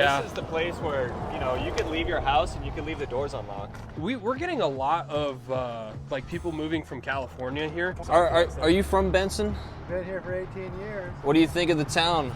This is the place where, you could leave your house and you could leave the doors unlocked. We're getting a lot of like people moving from California here. Are you from Benson? Been here for 18 years. What do you think of the town?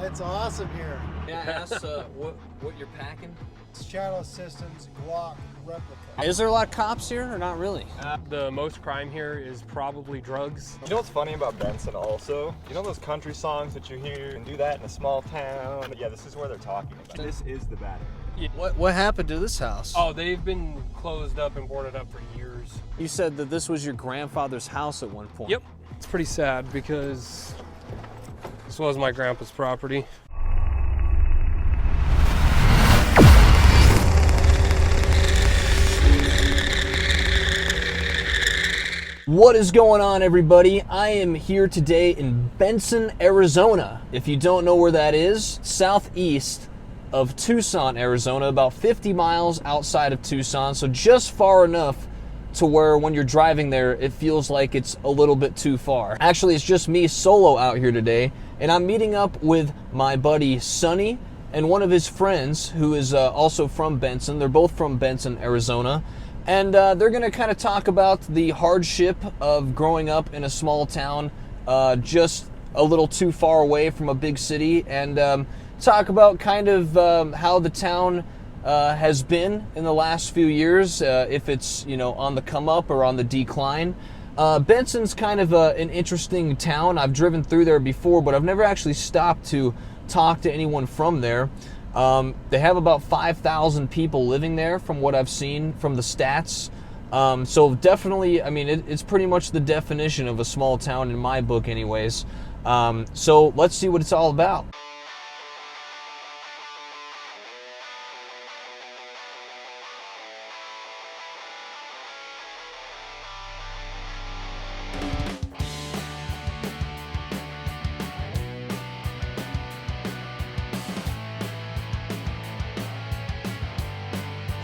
It's awesome here. Can I ask what you're packing? It's Shadow Systems Glock replica. Is there a lot of cops here or not really? The most crime here is probably drugs. You know what's funny about Benson also? You know those country songs that you hear and do that in a small town? Yeah, this is where they're talking about. This is the bad area. What happened to this house? Oh, they've been closed up and boarded up for years. You said that this was your grandfather's house at one point. Yep. It's pretty sad because this was my grandpa's property. What is going on, everybody? I am here today in Benson, Arizona. If you don't know where that is, southeast of Tucson, Arizona, about 50 miles outside of Tucson, so just far enough to where when you're driving there, it feels like it's a little bit too far. Actually, it's just me solo out here today, and I'm meeting up with my buddy Sonny and one of his friends who is also from Benson. They're both from Benson, Arizona. And they're going to kind of talk about the hardship of growing up in a small town just a little too far away from a big city, and talk about kind of how the town has been in the last few years, if it's, on the come up or on the decline. Benson's kind of an interesting town. I've driven through there before, but I've never actually stopped to talk to anyone from there. They have about 5,000 people living there from what I've seen from the stats. So definitely, it's pretty much the definition of a small town in my book anyways. So let's see what it's all about.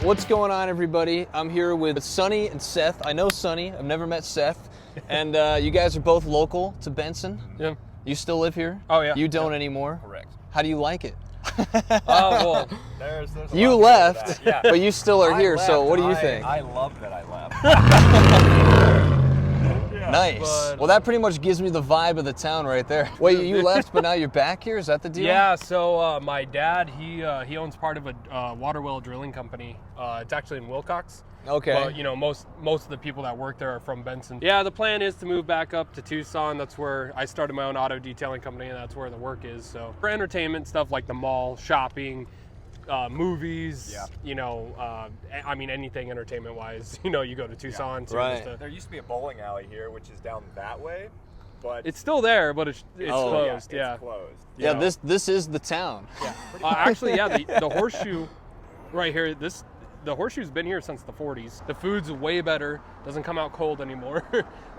What's going on, everybody? I'm here with Sonny and Seth. I know Sonny. I've never met Seth. And you guys are both local to Benson. Yeah. You still live here? Oh, yeah. You don't anymore? Correct. How do you like it? Well, There's a You lot left, to that. Yeah. but you still are here, so left, what do you and think? I love that I left. Nice. but- Well, that pretty much gives me the vibe of the town right there. Wait, you left, but now you're back here? Is that the deal? yeah, so my dad, he owns part of a water well drilling company. It's actually in Wilcox. Okay. But, most of the people that work there are from Benson. Yeah, the plan is to move back up to Tucson. That's where I started my own auto detailing company, and that's where the work is. So for entertainment stuff like the mall, shopping, movies, anything entertainment-wise, you go to Tucson. Yeah. Right. There used to be a bowling alley here, which is down that way, but It's still there, but it's closed. yeah, it's closed. Yeah, You know. this is the town. Yeah. Actually, yeah, the horseshoe right here, the horseshoe's been here since the 40s. The food's way better, doesn't come out cold anymore.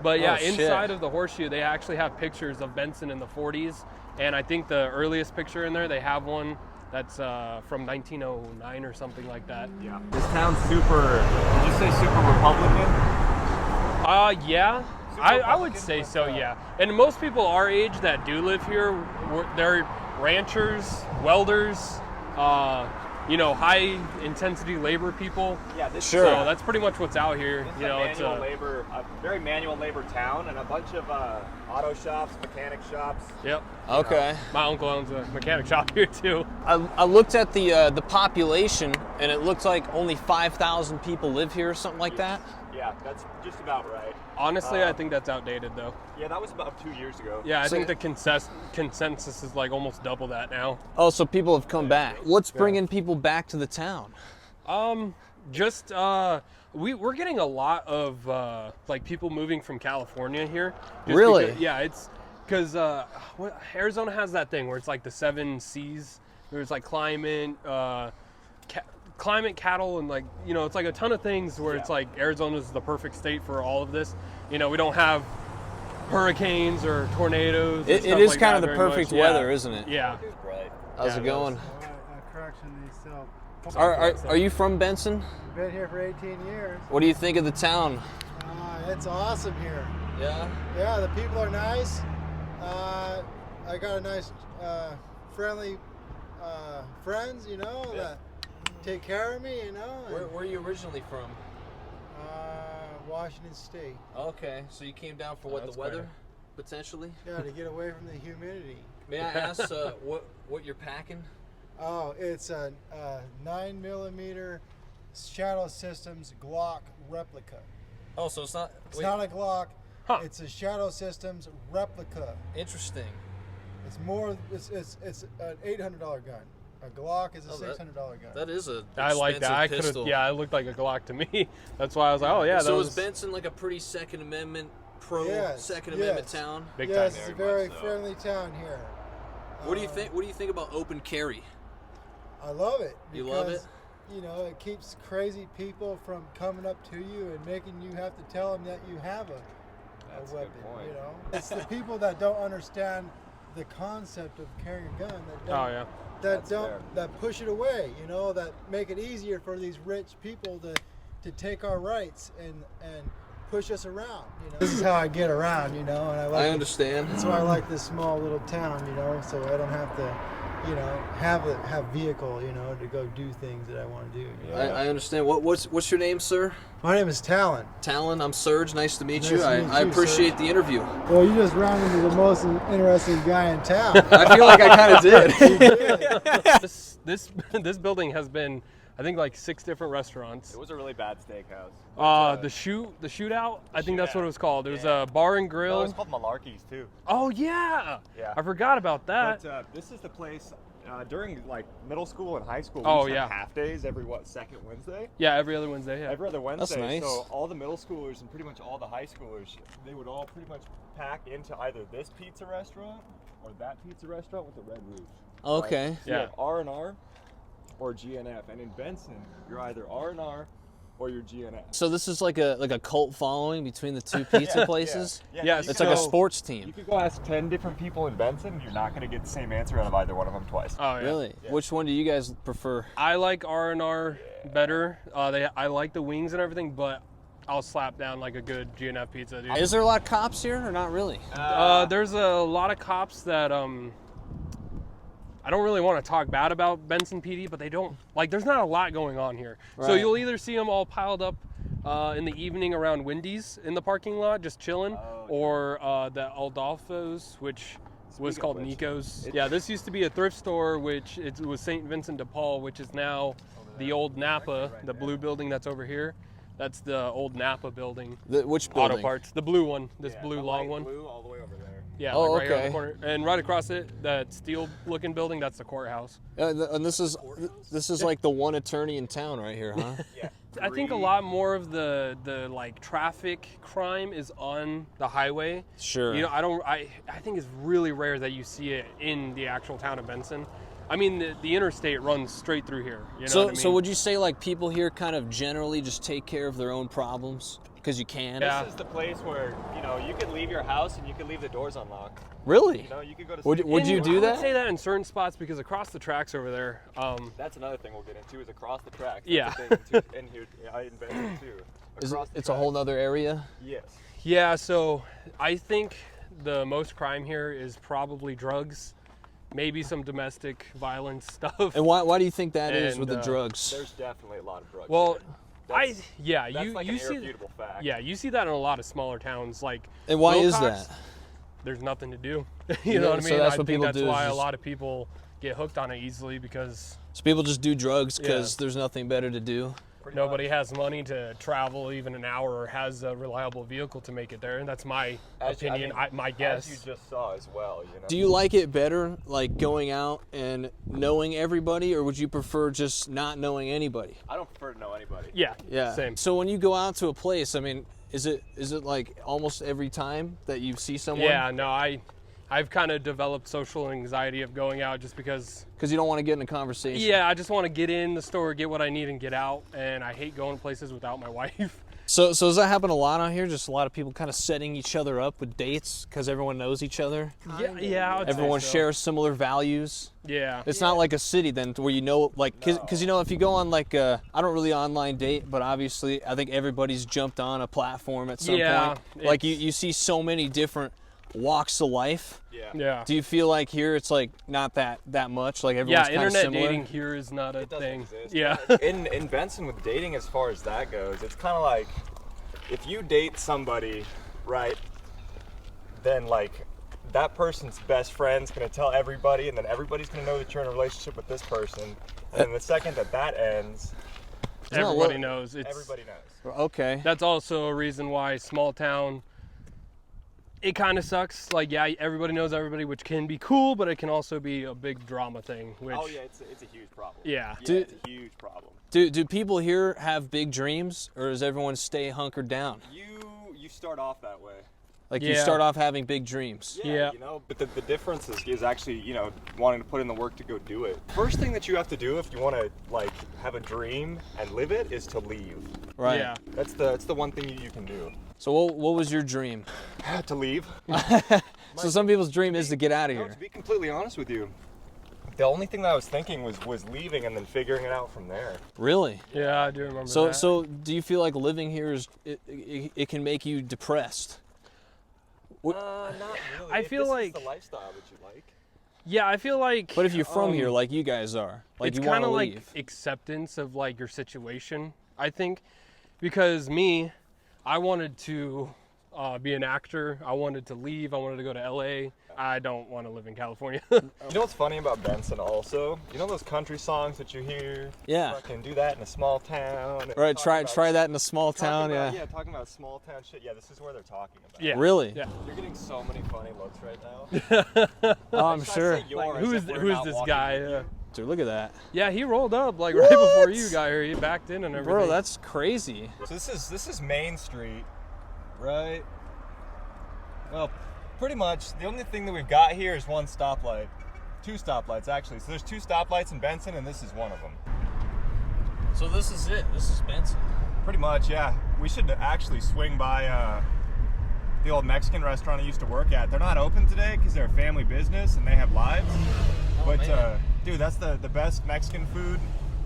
But yeah, Oh, shit. inside of the horseshoe, they actually have pictures of Benson in the 40s. And I think the earliest picture in there, they have one that's from 1909 or something like that. Yeah. This town's super, did you say super Republican? Yeah. Super I would Republican, say but, so, yeah. And most people our age that do live here, they're ranchers, welders, high intensity labor people. Yeah, this Sure. So that's pretty much what's out here. It's a very manual labor town, and a bunch of auto shops, mechanic shops. Yep. Okay. My uncle owns a mechanic shop here too. I looked at the population, and it looked like only 5,000 people live here or something like that. Yeah, that's just about right. Honestly, I think that's outdated though. Yeah, that was about 2 years ago. Yeah, I So- think the consensus is like almost double that now. Oh, so people have come back. What's bringing people back to the town? We're getting a lot of like people moving from California here. Just Really? Because, yeah, it's because Arizona has that thing where it's like the 7 C's. There's like climate, cattle, and like it's like a ton of things where it's like Arizona's the perfect state for all of this. We don't have hurricanes or tornadoes. It is kind of the perfect weather, isn't it? Yeah. Right. How's it going? Correction, so Are you from Benson? been here for 18 years. What do you think of the town? It's awesome here. Yeah. Yeah, the people are nice. I got a nice, friendly friends, you know, that take care of me, you know. Where are you originally from? Washington State. Okay, so you came down for what, that's the weather, quite potentially? Yeah, to get away from the humidity. May I ask what you're packing? Oh, it's a 9mm Shadow Systems Glock replica. Oh, so it's not. It's not a Glock. Huh. It's a Shadow Systems replica. Interesting. It's more. It's an $800 gun. A Glock is a $600 gun. That is a. I like that. I could have. Yeah, it looked like a Glock to me. That's why I was like, oh yeah. So that is Benson like a pretty Second Amendment pro Yes, Second yes. Amendment town? big Yes, time. it's a very friendly town here. What do you think? What do you think about open carry? I love it. You love it? You know, it keeps crazy people from coming up to you and making you have to tell them that you have That's a a weapon. good point. You know, it's the people that don't understand the concept of carrying a gun that don't, Oh yeah. That's fair. that push it away. You know, that make it easier for these rich people to take our rights and push us around. You know, this is how I get around. You know, and I understand. That's why I like this small little town. You know, so I don't have to, you know, have vehicle, you know, to go do things that I want to do. You know? I understand. What's your name, sir? My name is Talon. Talon. I'm Serge. Nice to meet Nice you. to meet I you, appreciate the interview. Well, you just ran into the most interesting guy in town. I feel like I kind of did. This building has been, I think, like 6 different restaurants. It was a really bad steakhouse. The shootout. I think that's Yeah. what it was called. It was a bar and No, grill. it's called Malarkey's too. Oh yeah. Yeah. I forgot about that. But this is the place during like middle school and high school. Oh, We used to have yeah. half days every second Wednesday. Yeah, every other Wednesday. Yeah. Every other Wednesday. nice. So all the middle schoolers and pretty much all the high schoolers, they would all pretty much pack into either this pizza restaurant or that pizza restaurant with the red roof. Okay. So you Yeah. have R&R or GNF, and in Benson, you're either R&R or you're GNF. So this is like a cult following between the two pizza places. Yes, you It's could like a go- sports You team. could go ask 10 different people in Benson, you're not going to get the same answer out of either one of them twice. Oh yeah. Really? Yeah. Which one do you guys prefer? I like R&R better. I like the wings and everything, but I'll slap down like a good GNF pizza, dude. Is there a lot of cops here or not really? There's a lot of cops that I don't really want to talk bad about Benson PD, but they don't like. There's not a lot going on here, so Right. you'll either see them all piled up in the evening around Wendy's in the parking lot, just chilling, or the Aldolfo's, which was Speaking called of which, Nico's. Yeah, this used to be a thrift store, which it was St. Vincent de Paul, which is now the old Napa, the blue building that's over here. That's the old Napa building. Which building? Auto parts, the blue one, this Yeah, blue the long light one. blue all the way over there. Yeah, Oh, like right here on okay. the corner. And right across it, that steel-looking building, that's the courthouse. And this is like the one attorney in town right here, huh? Yeah. I think a lot more of the like traffic crime is on the highway. Sure. You know, I think it's really rare that you see it in the actual town of Benson. I mean, the interstate runs straight through here. You know what I mean? So would you say like people here kind of generally just take care of their own problems because you can? Yeah. This is the place where, you know, you could leave your house and you could leave the doors unlocked. Really? You know, you could go to Would sleep. you do I that? would say that in certain spots because across the tracks over there, That's another thing we'll get into is across the tracks. That's Yeah. the thing in here, in Benson too. Is it, Across the it's a whole tracks. nother area? Yes. yeah. So I think the most crime here is probably drugs, maybe some domestic violence stuff. And why do you think that is And, with the drugs? There's definitely a lot of drugs. Well, here. That's you like you an see irrefutable fact. yeah, you see that in a lot of smaller towns like And why is Wilcox. that? There's nothing to do. Yeah, you know what I so mean? that's I what think people that's do is why a just- lot of people get hooked on it easily because So people just do drugs because Yeah. there's nothing better to do. Pretty nobody much. has money to travel even an hour or has a reliable vehicle to make it there. And that's my opinion, my guess. As you just saw as well, you know. Do you like it better, like going out and knowing everybody, or would you prefer just not knowing anybody? I don't prefer to know anybody. Yeah, Yeah. same. So when you go out to a place, I mean, is it like almost every time that you see someone? Yeah, no, I've kind of developed social anxiety of going out just because, Because you don't want to get in a conversation. yeah, I just want to get in the store, get what I need, and get out. And I hate going places without my wife. So does that happen a lot out here? Just a lot of people kind of setting each other up with dates because everyone knows each other. Yeah, I would say Everyone so. shares similar values. Yeah. It's not like a city then where you know, like, because you know, if you go on like I don't really online date, but obviously I think everybody's jumped on a platform at some Yeah, point. Like it's- you see so many different walks of life. Yeah. Do you feel like here it's like not that much? Like everyone's kind of internet similar? dating here is not a thing. Exist. Yeah. In Benson with dating, as far as that goes, it's kind of like if you date somebody, right, then like that person's best friend's gonna tell everybody, and then everybody's gonna know that you're in a relationship with this person, and then the second that ends, Everybody knows. everybody knows. Okay. That's also a reason why small town, it kind of sucks. Like, yeah, everybody knows everybody, which can be cool, but it can also be a big drama thing. Which, Oh yeah, it's a huge problem. Yeah. It's a huge problem. Do people here have big dreams, or does everyone stay hunkered down? You start off that way. Like you Yeah. start off having big dreams. Yeah. You know, but the difference is actually, you know, wanting to put in the work to go do it. First thing that you have to do if you want to like have a dream and live it is to leave. Right. Yeah. That's the one thing you can do. So what was your dream? To leave. So some people's dream is to get out of No, here. to be completely honest with you, the only thing that I was thinking was leaving and then figuring it out from there. Really? Yeah, I do remember So that. so do you feel like living here is it can make you depressed? Not really. I If feel this like- is the lifestyle that you like. Yeah, I feel like. But if you're from here like you guys are, like it's you want kind to of like leave. acceptance of like your situation, I think, because me, I wanted to be an actor. I wanted to leave. I wanted to go to LA. I don't want to live in California. You know what's funny about Benson also? You know those country songs that you hear? Yeah. Fucking do that in a small town. and Right, talking about- try that in a small talking town, about- yeah. talking about small town shit. Yeah, this is where they're talking about. Yeah. Really? Yeah. You're getting so many funny looks right now. Oh, I'm I sure. say yours Who if is we're who is not this walking guy? with you. Dude, look at that. Yeah, he rolled up like right before you got here. He backed in and everything. Bro, that's crazy. So this is Main Street, right? Well, pretty much the only thing that we've got here is one stoplight. Two stoplights actually. So there's two stoplights in Benson and this is one of them. So this is it. This is Benson. Pretty much, yeah. We should actually swing by the old Mexican restaurant I used to work at. They're not open today because they're a family business and they have lives. But man. dude, that's the best Mexican food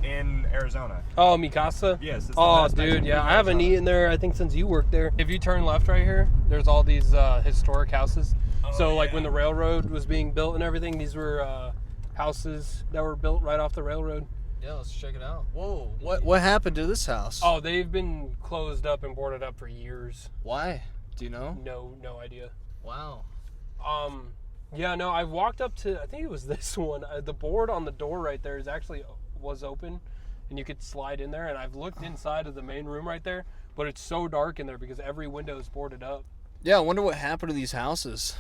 in Arizona. Oh, Mikasa? Yes. It's the Oh, best Mexican dude, yeah. food in I haven't Arizona. eaten there, I think, since you worked there. If you turn left right here, there's all these historic houses. So, like, yeah. when the railroad was being built and everything, these were houses that were built right off the railroad. Yeah, let's check it out. Whoa. What happened to this house? Oh, they've been closed up and boarded up for years. Why? Do you know? No idea. Wow. Yeah, no, I walked up to, I think it was this one. The board on the door right there was open, and you could slide in there. And I've looked inside of the main room right there, but it's so dark in there because every window is boarded up. Yeah, I wonder what happened to these houses.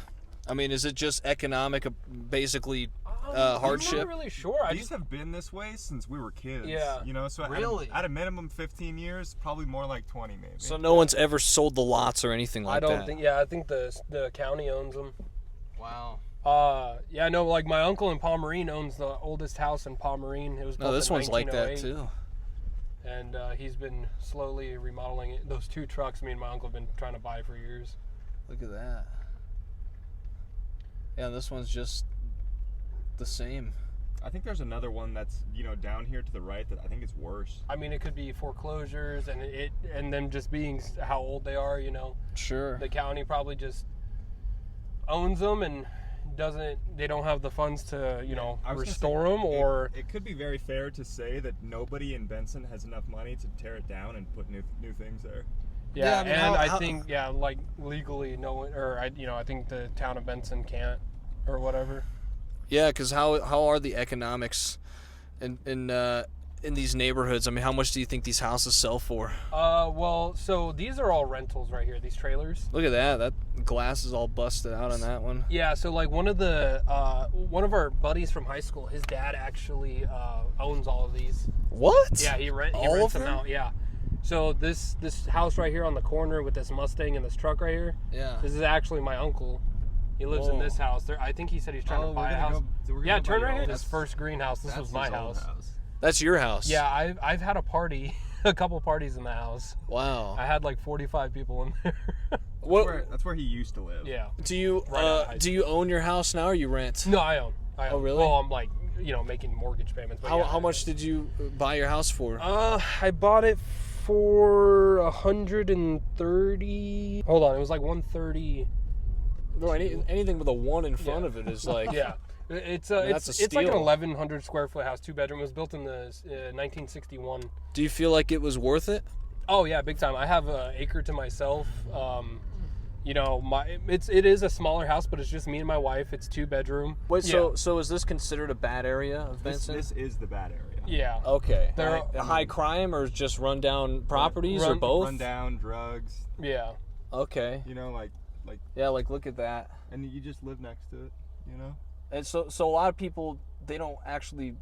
I mean, is it just economic, basically hardship? I'm not really sure. These have been this way since we were kids. Yeah. You know, so Really? at a minimum 15 years, probably more like 20 maybe. So no one's ever sold the lots or anything like I that? don't think. Yeah, I think the county owns them. Wow. Yeah, no, like my uncle in Pomerene owns the oldest house in Pomerene. It was built No, this in one's like that 1908, too. And he's been slowly remodeling it. Those two trucks me and my uncle have been trying to buy for years. Look at that. Yeah, this one's just the same. I think there's another one that's, you know, down here to the right that I think is worse. I mean, it could be foreclosures and them just being how old they are, you know. Sure. The county probably just owns them and they don't have the funds to, you know, I was gonna restore say, them, or it could be very fair to say that nobody in Benson has enough money to tear it down and put new things there. Yeah, I mean, and how- think like legally no one, or I think the town of Benson can't or whatever. Yeah, because how are the economics in these neighborhoods? I mean, how much do you think these houses sell for? Well, so these are all rentals right here, these trailers. Look at that. That glass is all busted out on that one. Yeah, so like one of our buddies from high school, his dad actually owns all of these. What? Yeah, he All rents of them them? out. Yeah. So this house right here on the corner with this Mustang and this truck right here, Yeah. this is actually my uncle. He lives in Whoa. this house. I think he said he's trying to buy a house. Yeah, turn right here. This first greenhouse. This was my house. That's your house. Yeah, I've had a party, a couple parties in the house. Wow. I had like 45 people in there. That's where he used to live. Yeah. Do you Right out of high do you own your house now or you rent? No, I own. Oh, really? Well, I'm like, making mortgage payments. But yeah, How much did you buy your house for? I bought it for 130. Hold on, it was like 130. Bro, anything with a 1 in front of it is like... Yeah. It's that's a it's like an steal. 1,100 square foot house, 2-bedroom. It was built in the 1961. Do you feel like it was worth it? Oh yeah, big time. I have an acre to myself. You know, it is a smaller house, but it's just me and my wife. It's 2-bedroom. Wait, Yeah. so is this considered a bad area of Benson? This is the bad area. Yeah. Okay. There high crime or just rundown properties or both? Run down, drugs. Yeah. Okay. You know, like. Yeah, like look at that. And you just live next to it. You know. And so a lot of people, they don't actually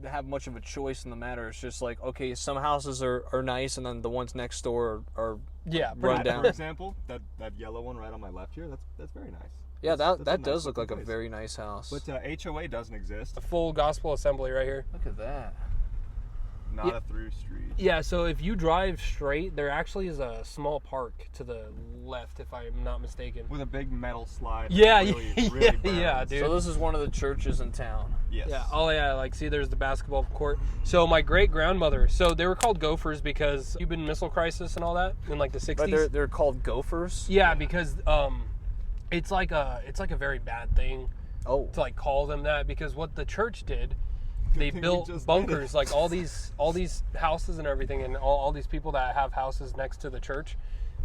have much of a choice in the matter. It's just like, okay, some houses are nice, and then the ones next door are Yeah. run down. For example, that yellow one right on my left here, that's very nice. Yeah, That's a that nice does look like looking a place. very nice house. But HOA doesn't exist. A full gospel assembly right here. Look at that. Not a through street. Yeah, so if you drive straight, there actually is a small park to the left, if I'm not mistaken. With a big metal slide. Yeah, really, yeah, really yeah, burns. dude. So this is one of the churches in town. Yes. Yeah. Oh yeah. Like, see, there's the basketball court. So my great grandmother. So they were called Gophers because Cuban Missile Crisis and all that in like the 60s. But they're called gophers? Yeah, because it's like a very bad thing Oh. to like call them that, because what the church did, they thing we built just bunkers, like all these houses and everything, and all these people that have houses next to the church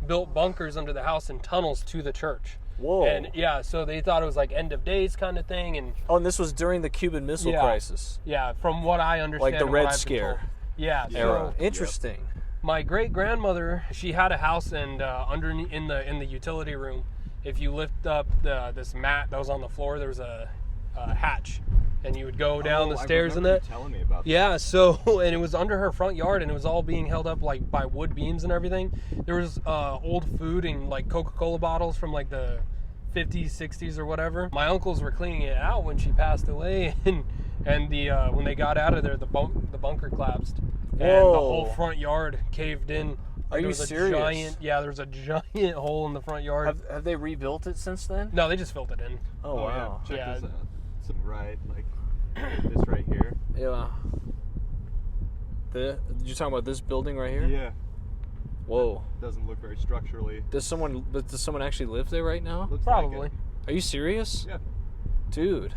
built bunkers under the house and tunnels to the church. Whoa. And yeah, so they thought it was like end of days kind of thing, and Oh, and this was during the Cuban Missile Yeah. Crisis yeah, from what I understand, Like the and Red what I've been Scare told. Yeah. era. So Interesting. my great grandmother, she had a house, and underneath in the utility room, if you lift up this mat that was on the floor, there was a hatch, and you would go down the stairs and I that. remember you telling me about that. Yeah, so, and it was under her front yard, and it was all being held up like by wood beams and everything. There was old food and like Coca-Cola bottles from like the 50s, 60s or whatever. My uncles were cleaning it out when she passed away, and the when they got out of there, the bunker collapsed, and the Whoa. whole front yard caved in. Are you serious? serious? There was a giant hole in the front yard. Have they rebuilt it since then? No, they just filled it in. Oh, Oh, wow. yeah. Check Yeah. this out. So, right, like this right here. Yeah. You're talking about this building right here? Yeah. Whoa. Doesn't look very structurally. Does someone actually live there right now? Looks Probably. Like Are you serious? it. Yeah. Dude,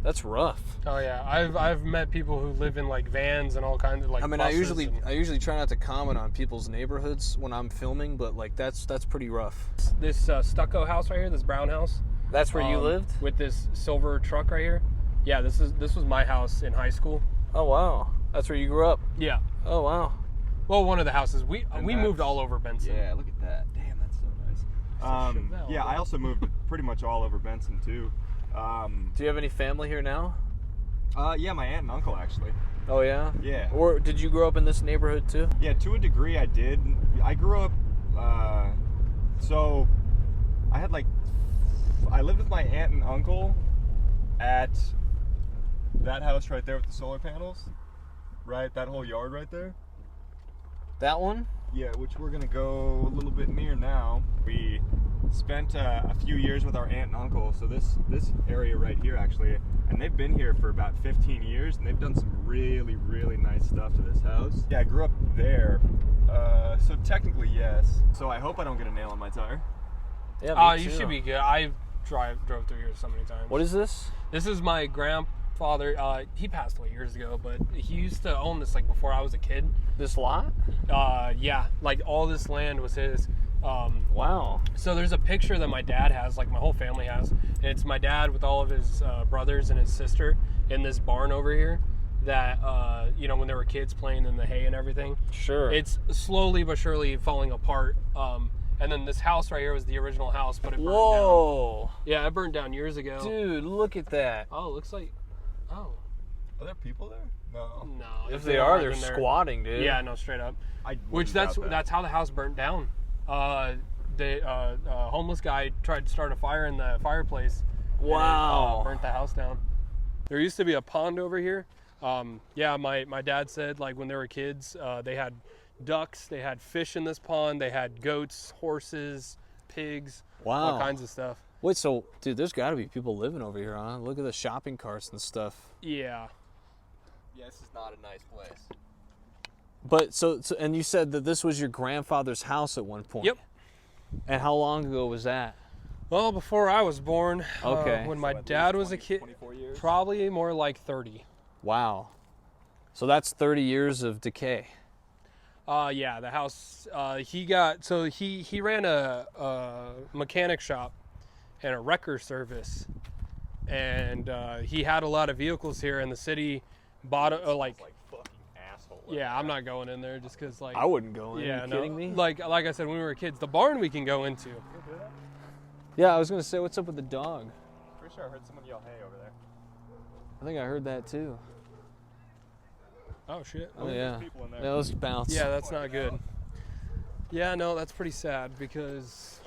that's rough. Oh yeah, I've met people who live in like vans and all kinds of like. I mean, I buses usually try not to comment on people's neighborhoods when I'm filming, but like that's pretty rough. this stucco house right here, this brown house. That's where you lived? with this silver truck right here. Yeah, this was my house in high school. Oh wow, that's where you grew up. Yeah. Oh wow. Well, one of the houses. We And moved that's- all over Benson. Yeah, look at that. Damn, that's so nice. Chevelle, Yeah, I right? also moved pretty much all over Benson too. Do you have any family here now? Yeah, my aunt and uncle actually. Oh yeah. Yeah. Or did you grow up in this neighborhood too? Yeah, to a degree I did. I grew up, so I lived with my aunt and uncle at that house right there with the solar panels. Right, that whole yard right there. That one? Yeah, which we're gonna go a little bit near now. We spent a few years with our aunt and uncle, so this area right here actually, and they've been here for about 15 years, and they've done some really, really nice stuff to this house. Yeah, I grew up there, so technically yes. So I hope I don't get a nail on my tire. Yeah. Me You too. should be good. I drove through here so many times. What is this? This is my grandfather. He passed away years ago, but he used to own this like before I was a kid. This lot? Yeah, like all this land was his. Wow. So there's a picture that my dad has, like my whole family has. And it's my dad with all of his brothers and his sister in this barn over here. That when they were kids playing in the hay and everything. Sure. It's slowly but surely falling apart. And then this house right here was the original house, but it burned down. Whoa. Yeah, it burned down years ago. Dude, look at that. Oh, it looks like. Oh. Are there people there? No. No. If they are, they're then squatting, dude. Yeah, no, straight up. I Which wouldn't doubt that. that's how the house burnt down. The homeless guy tried to start a fire in the fireplace. and it, Wow. burnt the house down. There used to be a pond over here. Yeah, my dad said like when they were kids, they had ducks, they had fish in this pond, they had goats, horses, pigs, all Wow. kinds of stuff. Wait, so, dude, there's got to be people living over here, huh? Look at the shopping carts and stuff. Yeah. Yeah, this is not a nice place. But so, and you said that this was your grandfather's house at one point. Yep. And how long ago was that? Well, before I was born, Okay. when my So at dad least was a 20, kid, 24 years? probably more like 30. Wow. So that's 30 years of decay. Yeah, the house, he ran a mechanic shop and a wrecker service. And he had a lot of vehicles here, and the city bought Like fucking asshole. yeah, I'm not going in there just because, like, I wouldn't go in. yeah, Are you no, kidding me? like I said, when we were kids, the barn we can go into. Yeah, I was gonna say, what's up with the dog? Pretty sure I heard someone yell hey over there. I think I heard that too. Oh shit. Oh yeah. people in there. Yeah, let's bounce. Yeah, that's not good. Yeah, no, that's pretty sad because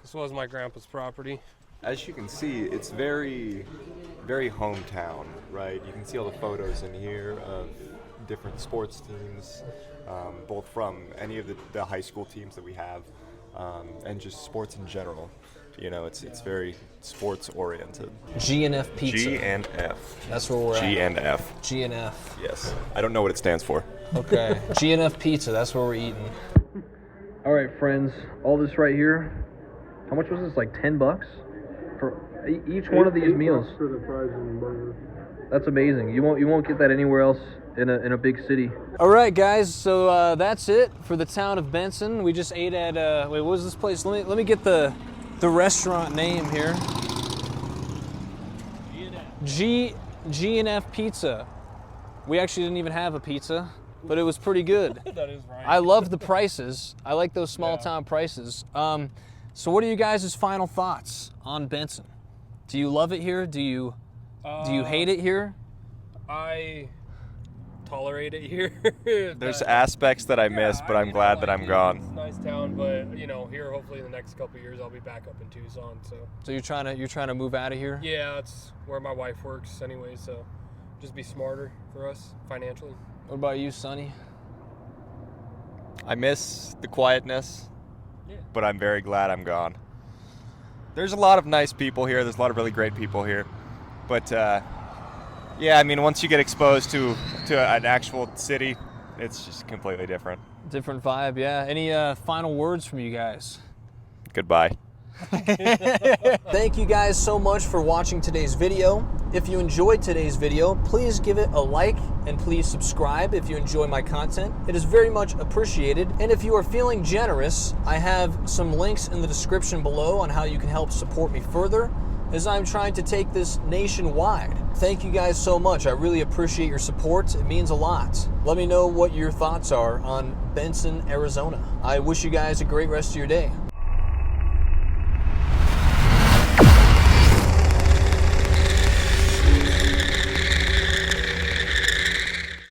this was my grandpa's property. As you can see, it's very, very hometown, right? You can see all the photos in here of different sports teams, both from any of the high school teams that we have, and just sports in general. You know, it's very sports oriented. G&F Pizza. G and F. That's where we're at. G and F. G&F. Yes. I don't know what it stands for. Okay. G&F Pizza, that's where we're eating. All right, friends, all this right here, how much was this, like 10 bucks? For each one of these meals? For the fries and burger. That's amazing. You won't get that anywhere else in a big city. All right, guys, so that's it for the town of Benson. We just ate at, wait, what was this place? Let me get the restaurant name here. G&F Pizza. We actually didn't even have a pizza, but it was pretty good. That is right. I love the prices. I like those small town prices. So what are you guys' final thoughts on Benson? Do you love it here? Do you hate it here? I tolerate it here. There's aspects that I miss, but I'm glad that I'm gone. It's a nice town, but you know, here hopefully in the next couple of years I'll be back up in Tucson. So you're trying to move out of here? yeah, that's where my wife works anyway. So just be smarter for us financially. What about you, Sonny? I miss the quietness, but I'm very glad I'm gone. There's a lot of nice people here. There's a lot of really great people here. But, yeah, I mean, once you get exposed to an actual city, it's just completely different. Different vibe, yeah. Any final words from you guys? Goodbye. Thank you guys so much for watching today's video. If you enjoyed today's video, please give it a like and please subscribe if you enjoy my content. It is very much appreciated. And if you are feeling generous, I have some links in the description below on how you can help support me further as I'm trying to take this nationwide. Thank you guys so much. I really appreciate your support. It means a lot. Let me know what your thoughts are on Benson, Arizona. I wish you guys a great rest of your day.